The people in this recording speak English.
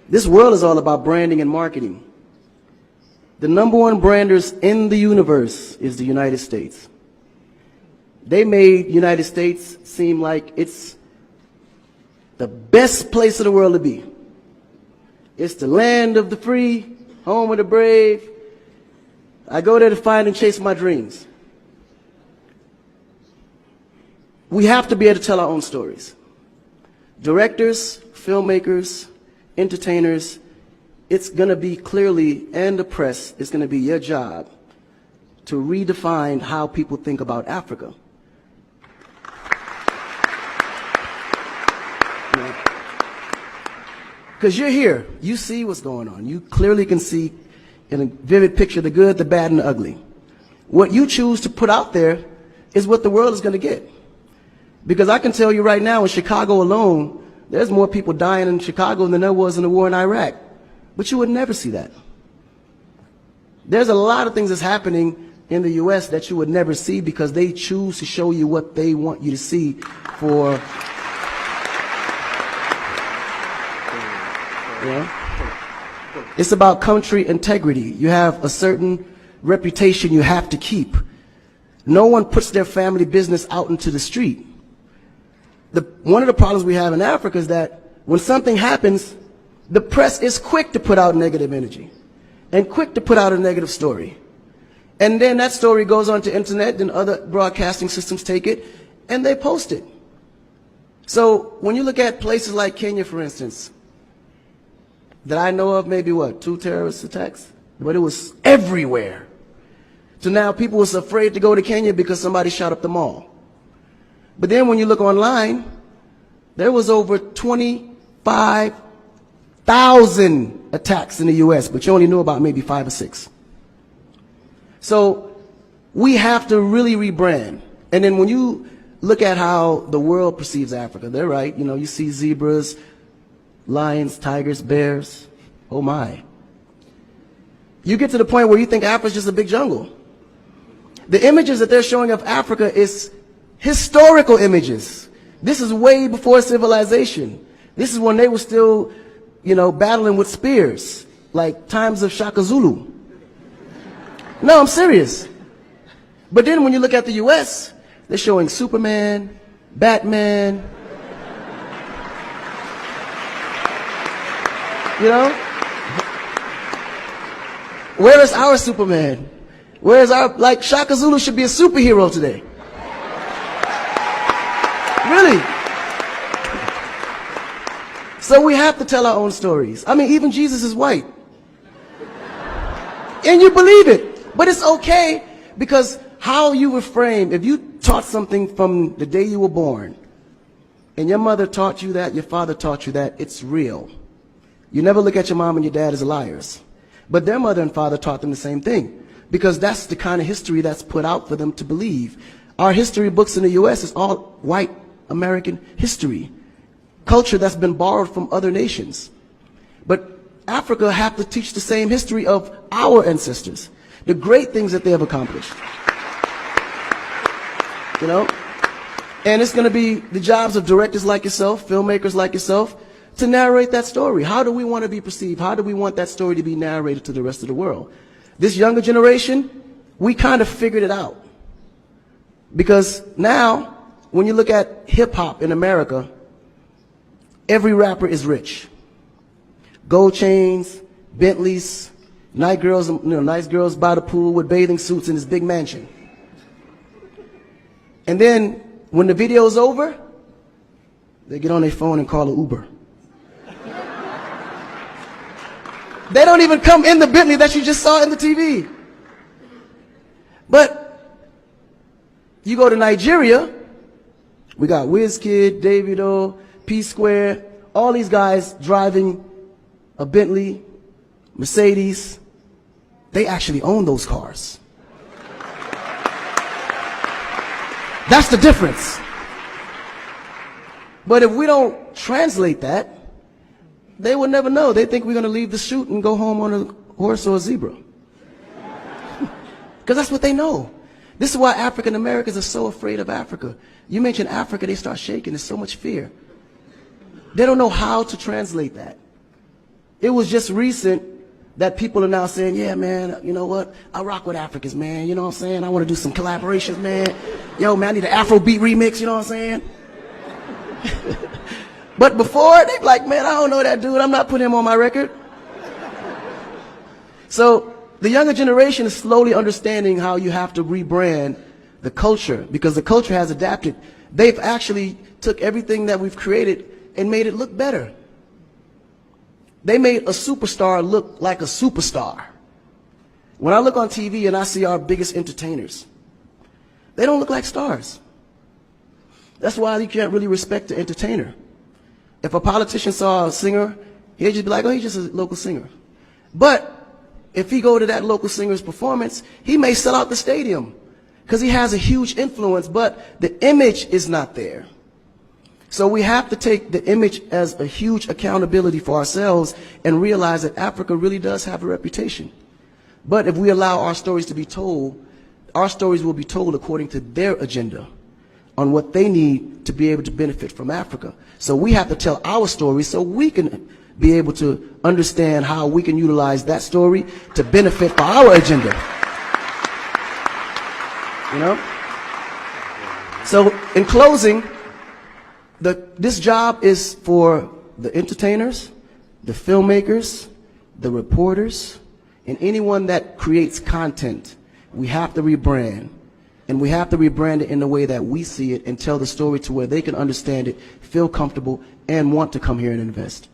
This world is all about branding and marketing. The #1 branders in the universe is the United States. They made United States seem like it's the best place in the world to be. It's the land of the free, home of the brave. I go there to find and chase my dreams. We have to be able to tell our own stories. Directors, filmmakers, entertainers, it's going to be clearly, and the press, it's going to be your job to redefine how people think about Africa. Because you're here, you see what's going on. You clearly can see in a vivid picture the good, the bad, and the ugly. What you choose to put out there is what the world is going to get. Because I can tell you right now, in Chicago alone, there's more people dying in Chicago than there was in the war in Iraq. But you would never see that. There's a lot of things that's happening in the U.S. that you would never see because they choose to show you what they want you to see for... It's about country integrity. You have a certain reputation you have to keep. No one puts their family business out into the street. One of the problems we have in Africa is that when something happens, the press is quick to put out negative energy and quick to put out a negative story. And then that story goes on to internet, and other broadcasting systems take it and they post it. So when you look at places like Kenya, for instance, that I know of, maybe what, 2 terrorist attacks? But it was everywhere. So now people was afraid to go to Kenya because somebody shot up the mall. But then when you look online, there was over 25,000 attacks in the U.S., but you only knew about maybe 5 or 6. So we have to really rebrand. And then when you look at how the world perceives Africa, they're right. You know, you see zebras, lions, tigers, bears. Oh my. You get to the point where you think Africa's just a big jungle. The images that they're showing of Africa is historical images. This is way before civilization. This is when they were still, you know, battling with spears, like times of Shaka Zulu. No, I'm serious. But then when you look at the US, they're showing Superman, Batman, you know? Where is our Superman? Where is our, like, Shaka Zulu should be a superhero today. Really. So we have to tell our own stories. I mean, even Jesus is white. And you believe it. But it's okay, because how you were framed, if you taught something from the day you were born, and your mother taught you that, your father taught you that, it's real. You never look at your mom and your dad as liars. But their mother and father taught them the same thing, because that's the kind of history that's put out for them to believe. Our history books in the U.S. is all white American history, culture that's been borrowed from other nations. But Africa have to teach the same history of our ancestors, the great things that they have accomplished. You know? And it's going to be the jobs of directors like yourself, filmmakers like yourself, to narrate that story. How do we want to be perceived? How do we want that story to be narrated to the rest of the world? This younger generation, we kind of figured it out. Because now, when you look at hip-hop in America, every rapper is rich. Gold chains, Bentleys, nice girls by the pool with bathing suits in this big mansion. And then, when the video's over, they get on their phone and call an Uber. They don't even come in the Bentley that you just saw in the TV. But you go to Nigeria, we got Wizkid, Davido, P-Square, all these guys driving a Bentley, Mercedes. They actually own those cars. That's the difference. But if we don't translate that, they will never know. They think we're going to leave the shoot and go home on a horse or a zebra. Because that's what they know. This is why African Americans are so afraid of Africa. You mention Africa, they start shaking. There's so much fear. They don't know how to translate that. It was just recent that people are now saying, yeah, man, you know what? I rock with Africans, man. You know what I'm saying? I want to do some collaborations, man. Yo, man, I need an Afrobeat remix, you know what I'm saying? But before, they be like, man, I don't know that dude. I'm not putting him on my record. So the younger generation is slowly understanding how you have to rebrand the culture, because the culture has adapted. They've actually took everything that we've created and made it look better. They made a superstar look like a superstar. When I look on TV and I see our biggest entertainers, they don't look like stars. That's why you can't really respect the entertainer. If a politician saw a singer, he'd just be like, oh, he's just a local singer. But if he go to that local singer's performance, he may sell out the stadium because he has a huge influence, but the image is not there. So we have to take the image as a huge accountability for ourselves and realize that Africa really does have a reputation. But if we allow our stories to be told, our stories will be told according to their agenda on what they need to be able to benefit from Africa. So we have to tell our story so we can be able to understand how we can utilize that story to benefit for our agenda. You know? So in closing, this job is for the entertainers, the filmmakers, the reporters, and anyone that creates content. We have to rebrand. And we have to rebrand it in the way that we see it and tell the story to where they can understand it, feel comfortable, and want to come here and invest.